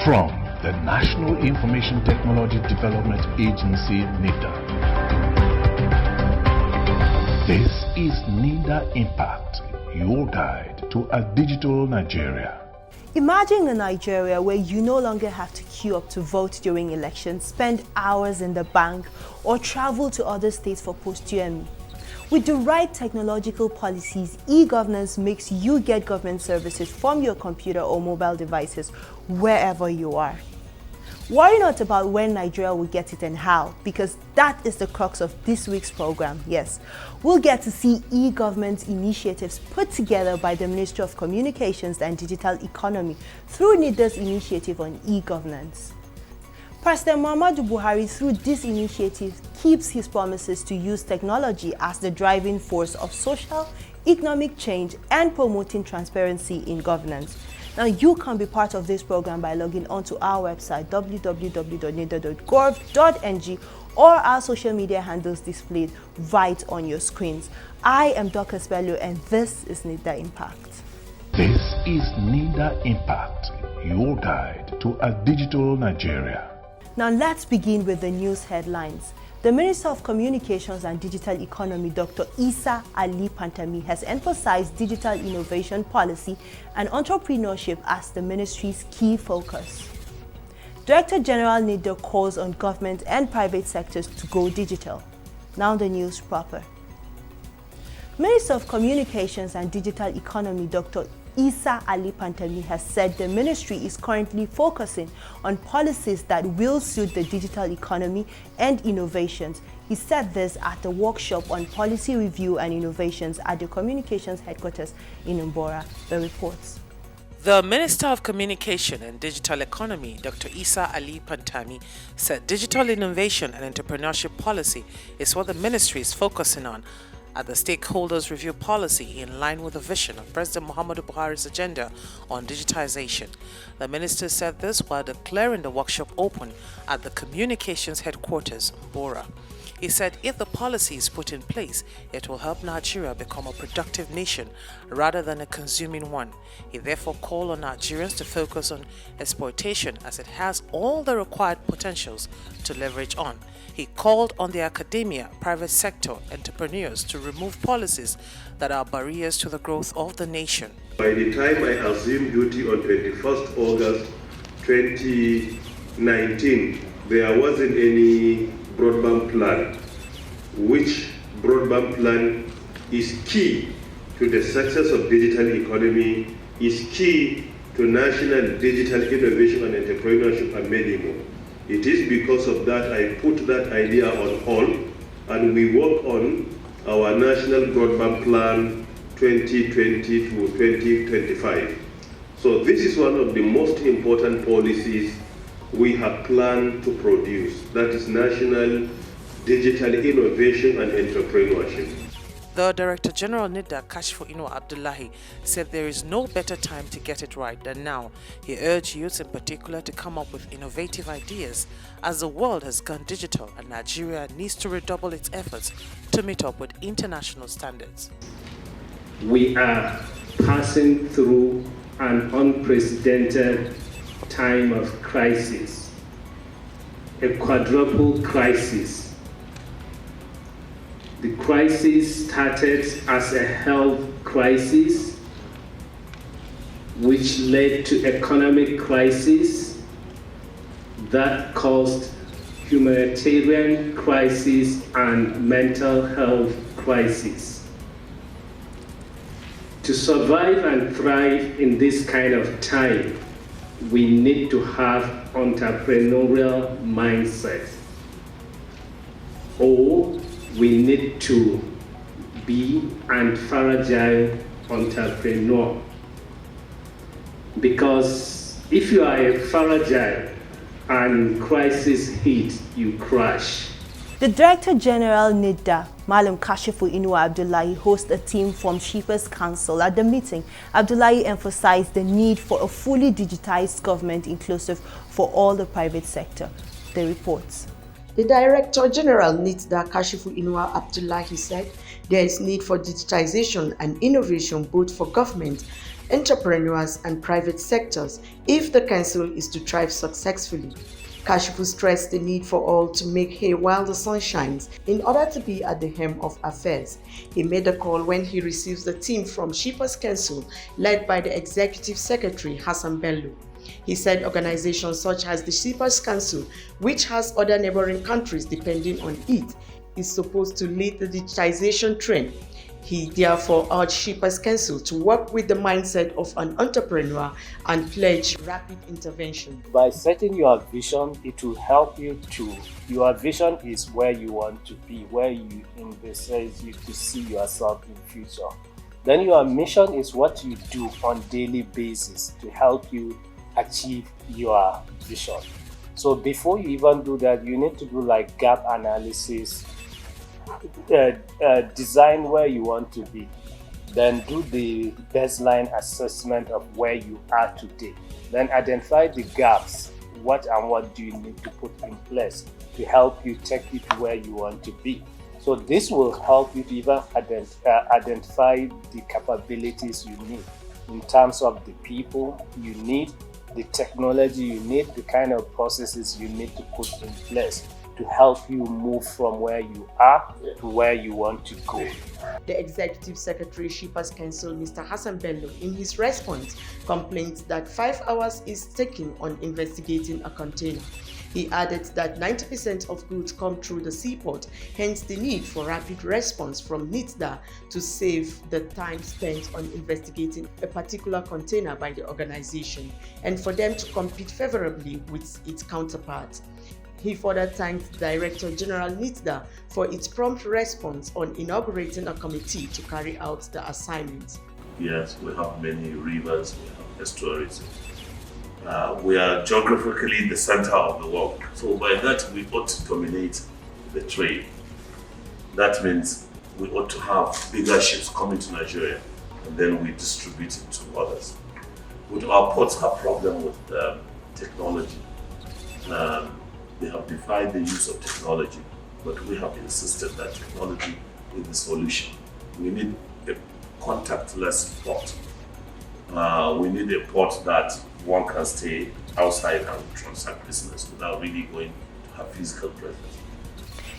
From the National Information Technology Development Agency, NITDA. This is NITDA Impact, your guide to a digital Nigeria. Imagine a Nigeria where you no longer have to queue up to vote during elections, spend hours in the bank, or travel to other states for post-UME. With the right technological policies, e-governance makes you get government services from your computer or mobile devices wherever you are. Worry not about when Nigeria will get it and how, because that is the crux of this week's program. Yes, we'll get to see e-government initiatives put together by the Ministry of Communications and Digital Economy through NITDA's initiative on e-governance. President Muhammadu Buhari, through this initiative, keeps his promises to use technology as the driving force of social, economic change and promoting transparency in governance. Now, you can be part of this program by logging onto our website www.nidda.gov.ng or our social media handles displayed right on your screens. I am Dr. Spello and this is NITDA Impact. This is NITDA Impact, your guide to a digital Nigeria. Now let's begin with the news headlines. The Minister of Communications and Digital Economy, Dr. Isa Ali Pantami, has emphasized digital innovation policy and entrepreneurship as the ministry's key focus. Director General NITDA calls on government and private sectors to go digital. Now the news proper. Minister of Communications and Digital Economy, Dr. Isa Ali Pantami, has said the ministry is currently focusing on policies that will suit the digital economy and innovations. He said this at the workshop on policy review and innovations at the communications headquarters in Mbora. The reports. The Minister of Communication and Digital Economy, Dr. Isa Ali Pantami, said digital innovation and entrepreneurship policy is what the ministry is focusing on at the Stakeholders Review Policy in line with the vision of President Muhammadu Buhari's agenda on digitization. The minister said this while declaring the workshop open at the Communications Headquarters, Mbora. He said if the policy is put in place, it will help Nigeria become a productive nation rather than a consuming one. He therefore called on Nigerians to focus on exploitation as it has all the required potentials to leverage on. He called on the academia, private sector, entrepreneurs to remove policies that are barriers to the growth of the nation. By the time I assumed duty on 21st August 2019, there wasn't any broadband plan, which broadband plan is key to the success of digital economy, is key to national digital innovation and entrepreneurship and many more. It is because of that I put that idea on hold and we work on our National Broadband Plan 2020 to 2025. So this is one of the most important policies we have planned to produce. That is National Digital Innovation and Entrepreneurship. The Director General NITDA, Kashifu Inu Abdullahi, said there is no better time to get it right than now. He urged youths in particular to come up with innovative ideas as the world has gone digital and Nigeria needs to redouble its efforts to meet up with international standards. We are passing through an unprecedented time of crisis, a quadruple crisis. The crisis started as a health crisis, which led to economic crisis that caused humanitarian crisis and mental health crisis. To survive and thrive in this kind of time, we need to have entrepreneurial mindset, or we need to be an fragile entrepreneur. Because if you are a fragile and crisis hit, you crash. The Director General NITDA, Malam Kashifu Inu Abdullahi, hosts a team from Shippers Council. At the meeting, Abdullahi emphasized the need for a fully digitized government inclusive for all the private sector. The reports. The Director General NITDA, Kashifu Inua Abdullahi, said there is need for digitization and innovation both for government entrepreneurs, and private sectors if the council is to thrive successfully. Kashifu stressed the need for all to make hay while the sun shines in order to be at the helm of affairs. He made the call when he receives the team from Shippers Council led by the Executive Secretary Hassan Bello. He said organizations such as the Shippers Council, which has other neighboring countries depending on it, is supposed to lead the digitization trend. He therefore urged Shippers Council to work with the mindset of an entrepreneur and pledge rapid intervention. By setting your vision, it will help you to, your vision is where you want to be, where you envisage you to see yourself in future. Then your mission is what you do on daily basis to help you achieve your vision. So before you even do that, you need to do like gap analysis, design where you want to be, then do the baseline assessment of where you are today, then identify the gaps, what do you need to put in place to help you take you to where you want to be. So this will help you to even identify the capabilities you need in terms of the people you need, the technology you need, the kind of processes you need to put in place to help you move from where you are to where you want to go. The Executive Secretary Shippers Council, Mr. Hassan Bello, in his response, complained that 5 hours is taken on investigating a container. He added that 90% of goods come through the seaport, hence the need for rapid response from NITDA to save the time spent on investigating a particular container by the organization and for them to compete favorably with its counterparts. He further thanked Director General NITDA for its prompt response on inaugurating a committee to carry out the assignment. Yes, we have many rivers, we have estuaries. We are geographically the center of the world. So by that, we ought to dominate the trade. That means we ought to have bigger ships coming to Nigeria and then we distribute it to others. With our ports have problem with technology. They have defied the use of technology, but we have insisted that technology is the solution. We need a contactless port. We need a port that one can stay outside and transact business without really going to have physical presence.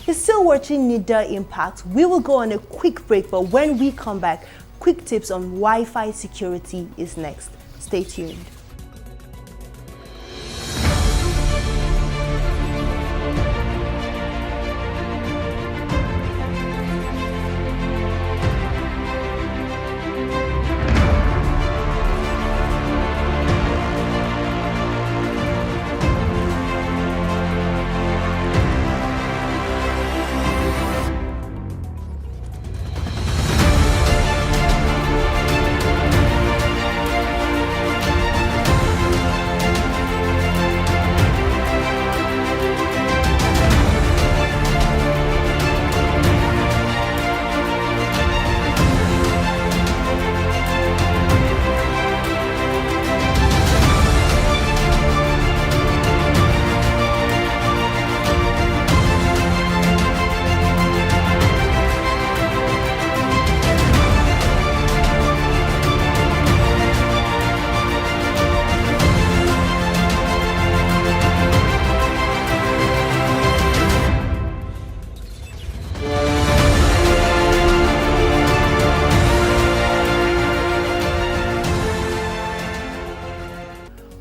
You're still watching NITDA Impact. We will go on a quick break, but when we come back, quick tips on Wi-Fi security is next. Stay tuned.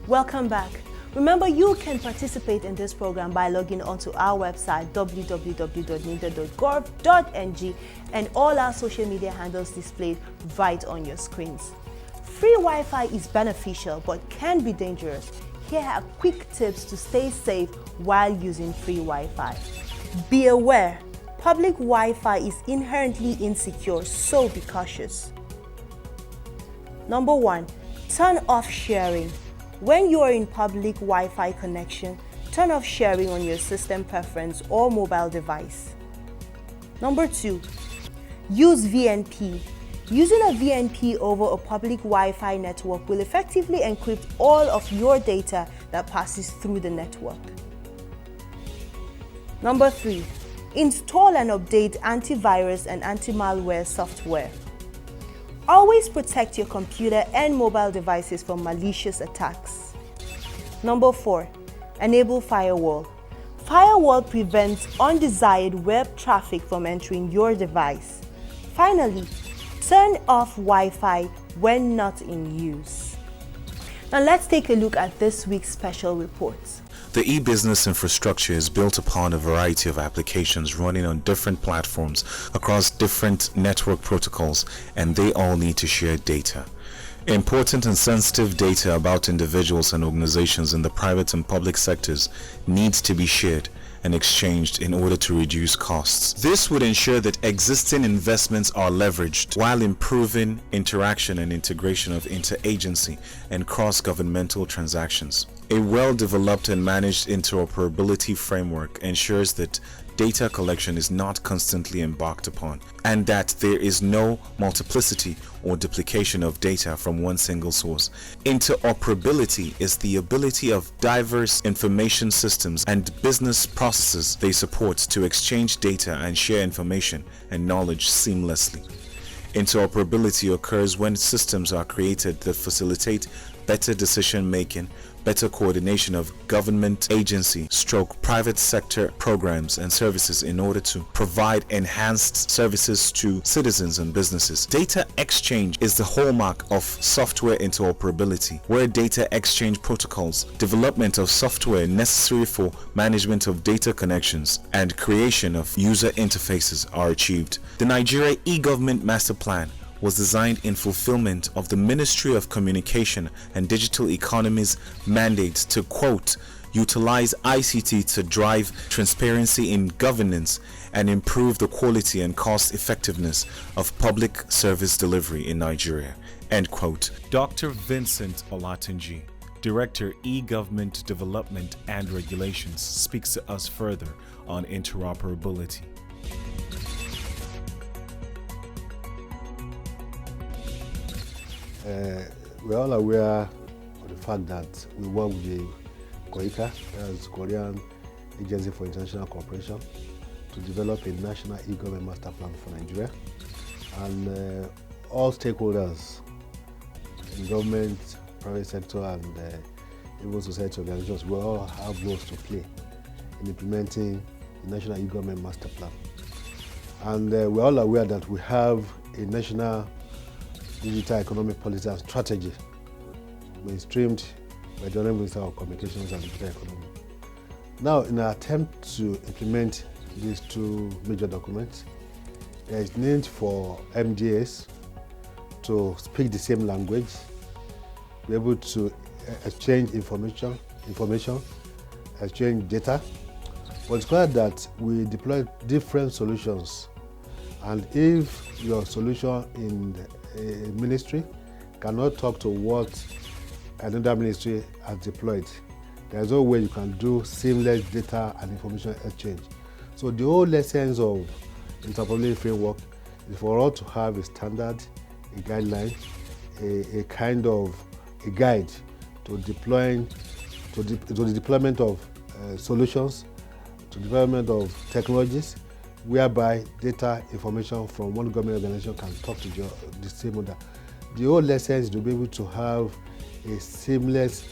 Welcome back. Remember, you can participate in this program by logging onto our website www.nitda.gov.ng and all our social media handles displayed right on your screens. Free Wi-Fi is beneficial but can be dangerous. Here are quick tips to stay safe while using free Wi-Fi. Be aware, public Wi-Fi is inherently insecure, so be cautious. Number 1, turn off sharing. When you are in public Wi-Fi connection, turn off sharing on your system preference or mobile device. Number 2, use VNP. Using a VNP over a public Wi-Fi network will effectively encrypt all of your data that passes through the network. Number 3, install and update antivirus and anti-malware software. Always protect your computer and mobile devices from malicious attacks. Number 4. Enable firewall. Firewall prevents undesired web traffic from entering your device. Finally, turn off Wi-Fi when not in use. Now let's take a look at this week's special report. The e-business infrastructure is built upon a variety of applications running on different platforms across different network protocols, and they all need to share data. Important and sensitive data about individuals and organizations in the private and public sectors needs to be shared and exchanged in order to reduce costs. This would ensure that existing investments are leveraged while improving interaction and integration of interagency and cross-governmental transactions. A well-developed and managed interoperability framework ensures that data collection is not constantly embarked upon, and that there is no multiplicity or duplication of data from one single source. Interoperability is the ability of diverse information systems and business processes they support to exchange data and share information and knowledge seamlessly. Interoperability occurs when systems are created that facilitate better decision making, better coordination of government agency / private sector programs and services in order to provide enhanced services to citizens and businesses. Data exchange is the hallmark of software interoperability, where data exchange protocols, development of software necessary for management of data connections, and creation of user interfaces are achieved. The Nigeria e-Government Master Plan was designed in fulfillment of the Ministry of Communication and Digital Economy's mandate to, quote, utilize ICT to drive transparency in governance and improve the quality and cost effectiveness of public service delivery in Nigeria, end quote. Dr. Vincent Olatunji, Director E-Government Development and Regulations, speaks to us further on interoperability. We're all aware of the fact that we work with the KOICA, that's Korean Agency for International Cooperation, to develop a national e-government master plan for Nigeria. And all stakeholders in government, private sector, and even society organizations will all have roles to play in implementing the national e-government master plan. And we're all aware that we have a national digital economic policy and strategy mainstreamed by the Honorable Minister of Communications and Digital Economy. Now, in an attempt to implement these two major documents, there is need for MDAs to speak the same language, be able to exchange information, exchange data. But it's clear that we deploy different solutions, and if your solution in a ministry cannot talk to what another ministry has deployed, there's no way you can do seamless data and information exchange. So the whole essence of interoperability framework is for us to have a standard, a guideline, a kind of a guide to deploying to the deployment of solutions, to development of technologies, whereby data information from one government organization can talk to the same other. The whole essence is to be able to have a seamless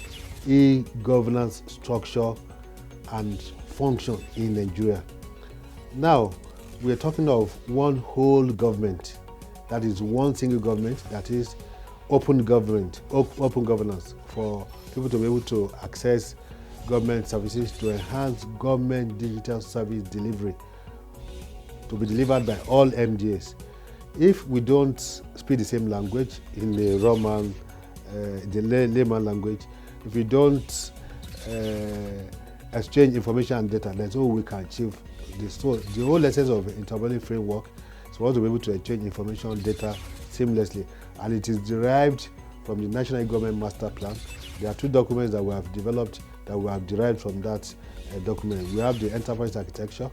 e-governance structure and function in Nigeria. Now, we are talking of one whole government, that is one single government, that is open governance for people to be able to access government services, to enhance government digital service delivery, to be delivered by all MDAs. If we don't speak the same language in the Roman, the layman language, if we don't exchange information and data, that's all we can achieve this. So the whole essence of interoperability framework is for us to be able to exchange information and data seamlessly, and it is derived from the National Government Master Plan. There are two documents that we have developed that we have derived from that document. We have the enterprise architecture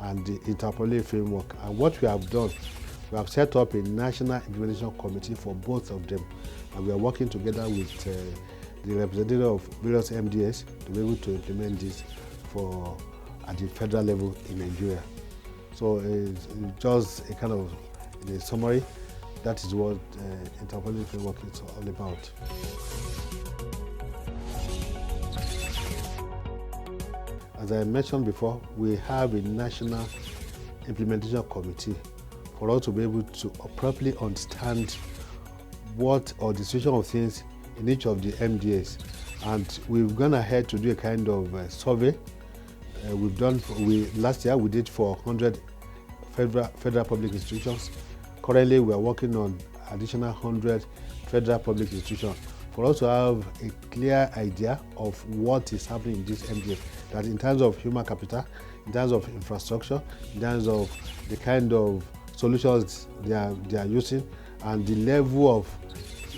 and the interoperability framework. And what we have done, we have set up a national implementation committee for both of them, and we are working together with the representative of various MDAs to be able to implement this at the federal level in Nigeria. So it's just a kind of a summary. That is what interpolicy framework is all about. As I mentioned before, we have a national implementation committee for us to be able to properly understand what or the situation of things in each of the MDAs. And we've gone ahead to do a kind of survey. Last year we did for 100 federal public institutions. Currently we are working on additional 100 federal public institutions for us to have a clear idea of what is happening in these MDAs. That in terms of human capital, in terms of infrastructure, in terms of the kind of solutions they are using, and the level of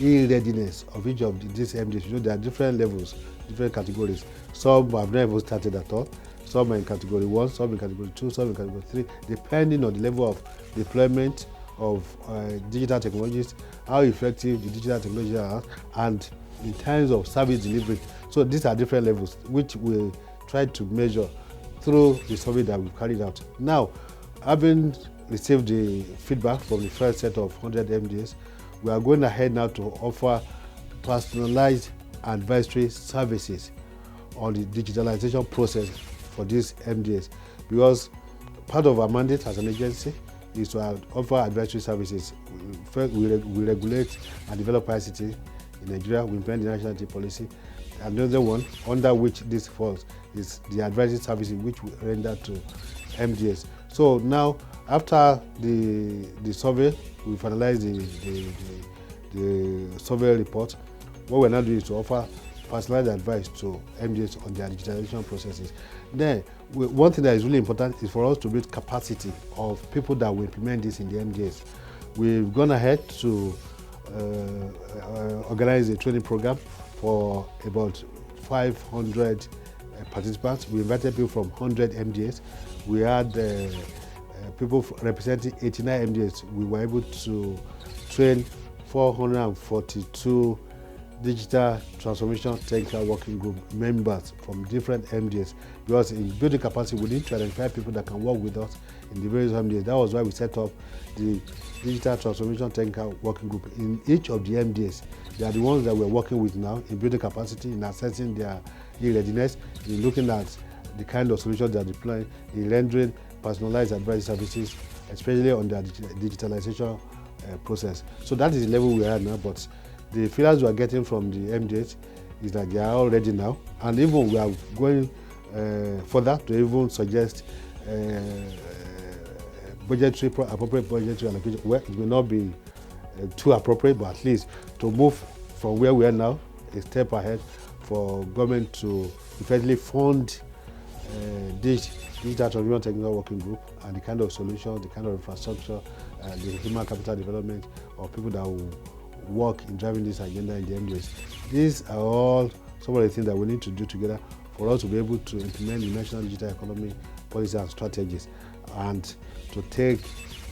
readiness of each of these MDAs. You know, there are different levels, different categories. Some have never started at all. Some are in category 1, some in category 2, some in category 3, depending on the level of deployment of digital technologies, how effective the digital technologies are, and in terms of service delivery. So these are different levels, which we try to measure through the survey that we've carried out. Now, having received the feedback from the first set of 100 MDAs, we are going ahead now to offer personalized advisory services on the digitalization process for these MDAs, because part of our mandate as an agency is to offer advisory services. First, we regulate and develop ICT in Nigeria. We implement the national IT policy. Another one under which this falls is the advisory services which we render to MDAs. So now, after the survey, we finalize the survey report. What we're now doing is to offer personalized advice to MDAs on their digitalization processes. Then, one thing that is really important is for us to build capacity of people that will implement this in the MDAs. We've gone ahead to organize a training program for about 500 participants. We invited people from 100 MDAs. We had people representing 89 MDAs. We were able to train 442 digital transformation technical working group members from different MDAs, because in building capacity we need to identify people that can work with us in the various MDAs. That was why we set up the digital transformation technical working group in each of the MDAs. They are the ones that we're working with now in building capacity, in assessing their readiness, in looking at the kind of solutions they are deploying, in rendering personalized advice services, especially on the digitalization process. So that is the level we are now, but the feedback we are getting from the MDAs is that they are all ready now, and even we are going further to even suggest appropriate budgetary allocation. Well, it will not be too appropriate, but at least to move from where we are now a step ahead for government to effectively fund this digital transformation technical working group and the kind of solutions, the kind of infrastructure, the human capital development of people that will work in driving this agenda in the MDAs. These are all some of the things that we need to do together for us to be able to implement the national digital economy policy and strategies, and to take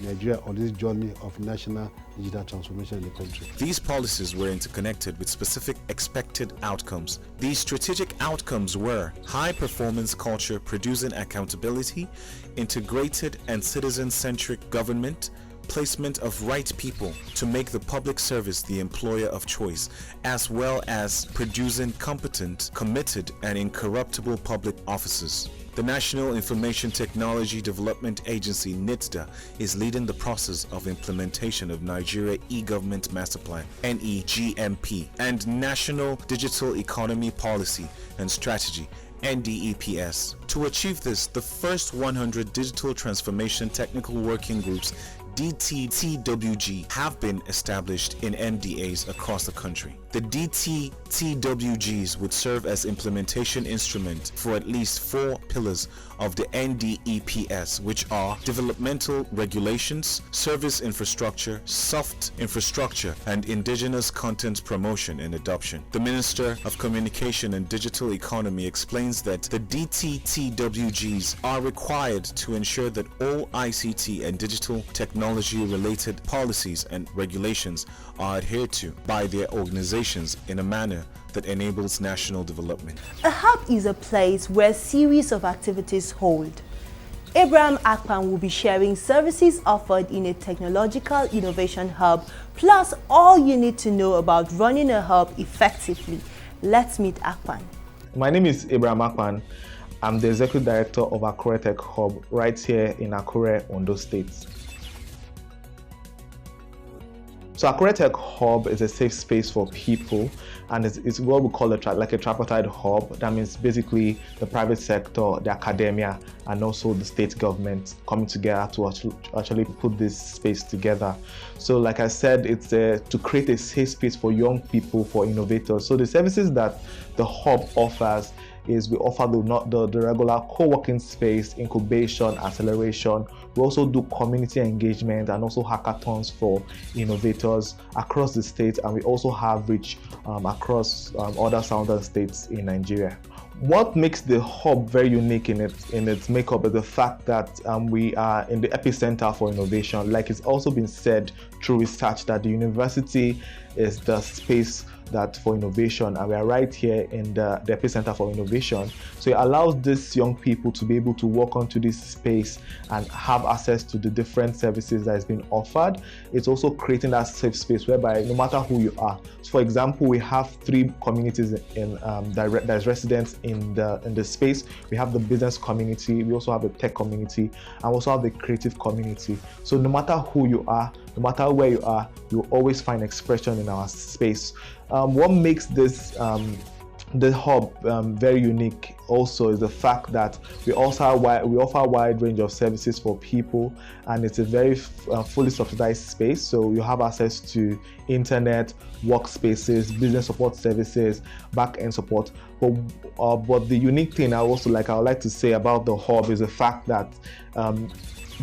Nigeria on this journey of national digital transformation in the country. These policies were interconnected with specific expected outcomes. These strategic outcomes were high performance culture producing accountability, integrated and citizen-centric government, placement of right people to make the public service the employer of choice, as well as producing competent, committed, and incorruptible public officers. The National Information Technology Development Agency, NITDA, is leading the process of implementation of Nigeria E-Government Master Plan, NEGMP, and National Digital Economy Policy and Strategy, NDEPS. To achieve this, the first 100 Digital Transformation Technical Working Groups, DTTWG, have been established in MDAs across the country. The DTTWGs would serve as implementation instrument for at least 4 pillars of the NDEPS, which are developmental regulations, service infrastructure, soft infrastructure, and indigenous content promotion and adoption. The Minister of Communication and Digital Economy explains that the DTTWGs are required to ensure that all ICT and digital technology-related policies and regulations are adhered to by their organizations in a manner that enables national development. A hub is a place where a series of activities hold. Abraham Akpan will be sharing services offered in a technological innovation hub, plus all you need to know about running a hub effectively. Let's meet Akpan. My name is Abraham Akpan. I'm the Executive Director of Akure Tech Hub right here in Akure, Ondo State. So Akure Tech Hub is a safe space for people, and it's what we call a tripartite hub. That means basically the private sector, the academia, and also the state government coming together to actually put this space together. So like I said, it's to create a safe space for young people, for innovators. So the services that the hub offers is we offer the regular co-working space, incubation, acceleration. We also do community engagement and also hackathons for innovators across the state, and we also have reach across other southern states in Nigeria. What makes the hub very unique in its makeup is the fact that we are in the epicenter for innovation. Like it's also been said through research that the university is the space for innovation, and we are right here in the epicenter for innovation. So it allows these young people to be able to walk onto this space and have access to the different services that is being offered. It's also creating that safe space whereby no matter who you are. So for example, we have 3 communities that residents in the space. We have the business community, we also have the tech community, and we also have the creative community. So no matter who you are, no matter where you are, you'll always find expression in our space. What makes this the hub very unique also is the fact that we offer a wide range of services for people, and it's a very fully subsidized space. So you have access to internet, workspaces, business support services, back-end support. But the unique thing I would like to say about the hub is the fact that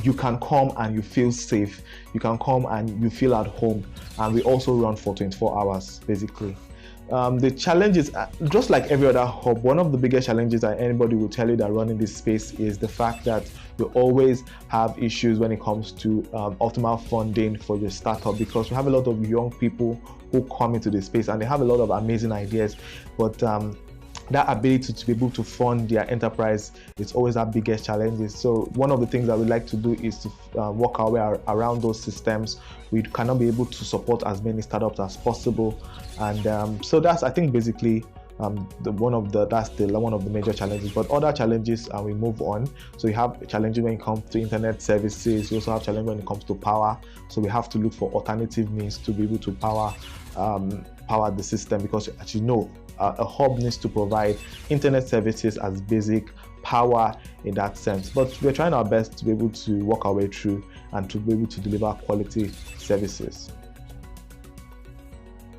you can come and you feel safe. You can come and you feel at home. And we also run for 24 hours, basically. The challenge is, just like every other hub, one of the biggest challenges that anybody will tell you that running this space is the fact that you always have issues when it comes to optimal funding for your startup, because we have a lot of young people who come into the space and they have a lot of amazing ideas, but that ability to be able to fund their enterprise is always our biggest challenge. So one of the things that we like to do is to work our way around those systems. We cannot be able to support as many startups as possible, and so that's, I think, basically one of the major challenges. But other challenges, and we move on. So we have challenges when it comes to internet services. We also have challenges when it comes to power. So we have to look for alternative means to be able to power the system, because as you know, a hub needs to provide internet services as basic power in that sense. But we're trying our best to be able to work our way through and to be able to deliver quality services.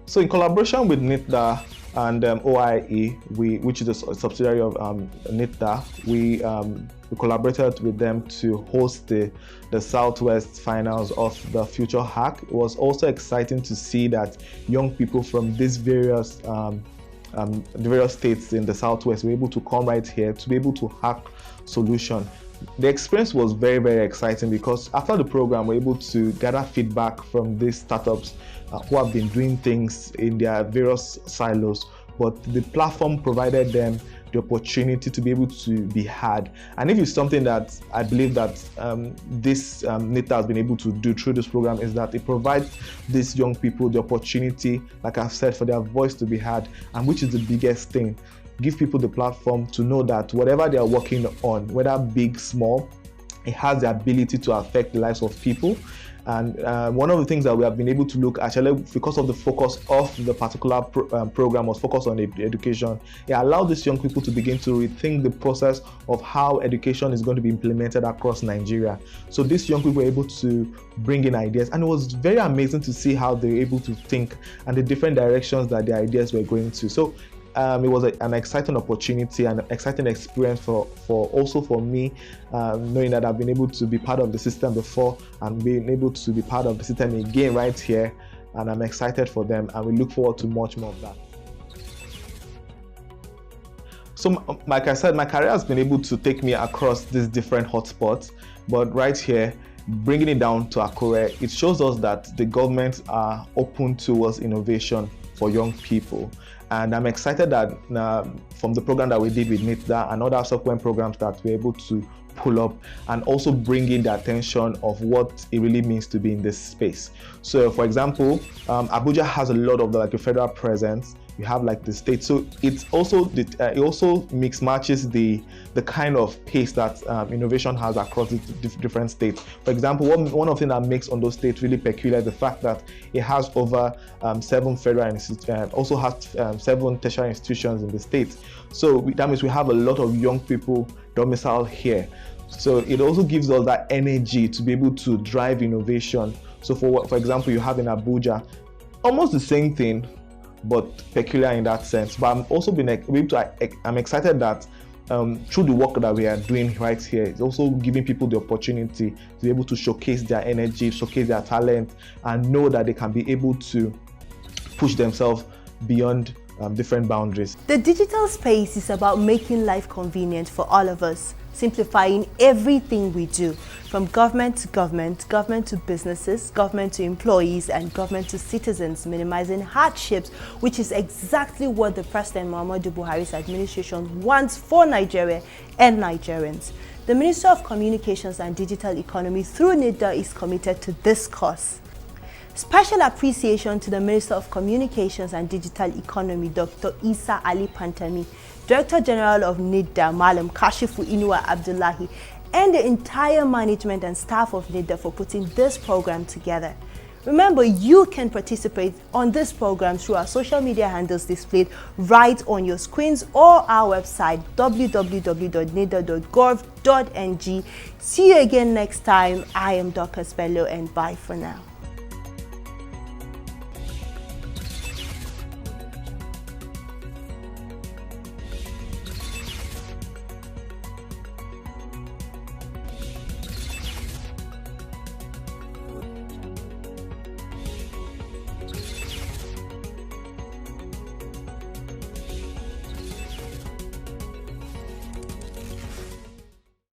So in collaboration with NITDA and OIE, which is a subsidiary of NITDA, we collaborated with them to host the Southwest finals of the Future Hack. It was also exciting to see that young people from these various states in the Southwest were able to come right here to be able to hack solution. The experience was very, very exciting, because after the program, we're able to gather feedback from these startups who have been doing things in their various silos, but the platform provided them the opportunity to be able to be heard. And if it's something that I believe that this NITDA has been able to do through this program, is that it provides these young people the opportunity, like I've said, for their voice to be heard, and which is the biggest thing. Give people the platform to know that whatever they are working on, whether big, small, it has the ability to affect the lives of people. And one of the things that we have been able to look, actually, because of the focus of the particular program was focused on education, it allowed these young people to begin to rethink the process of how education is going to be implemented across Nigeria. So these young people were able to bring in ideas, and it was very amazing to see how they were able to think and the different directions that their ideas were going to. So it was an exciting opportunity and an exciting experience for me, knowing that I've been able to be part of the system before and being able to be part of the system again right here, and I'm excited for them, and we look forward to much more of that. So like I said, my career has been able to take me across these different hotspots, but right here, bringing it down to Akure, it shows us that the government are open towards innovation for young people. And I'm excited that from the program that we did with NITDA and other subsequent programs that we're able to pull up and also bring in the attention of what it really means to be in this space. So for example, Abuja has a lot of a federal presence. You have like the state, so it's also it also matches the kind of pace that innovation has across the different states. For example, one of the things that makes Ondo State really peculiar is the fact that it has over 7 federal institutions, also has 7 tertiary institutions in the state. So that means we have a lot of young people domiciled here. So it also gives us that energy to be able to drive innovation. So for example, you have in Abuja almost the same thing, but peculiar in that sense. But I'm also I'm excited that through the work that we are doing right here, it's also giving people the opportunity to be able to showcase their energy, showcase their talent, and know that they can be able to push themselves beyond different boundaries. The digital space is about making life convenient for all of us, simplifying everything we do, from government to government, government to businesses, government to employees, and government to citizens, minimizing hardships, which is exactly what the President Muhammadu Buhari's administration wants for Nigeria and Nigerians. The Minister of Communications and Digital Economy through NITDA is committed to this cause. Special appreciation to the Minister of Communications and Digital Economy, Dr. Isa Ali Pantami, Director General of NITDA, Malam Kashifu Inuwa Abdullahi, and the entire management and staff of NITDA for putting this program together. Remember, you can participate on this program through our social media handles displayed right on your screens or our website www.nitda.gov.ng. See you again next time. I am Dr. Bello, and bye for now.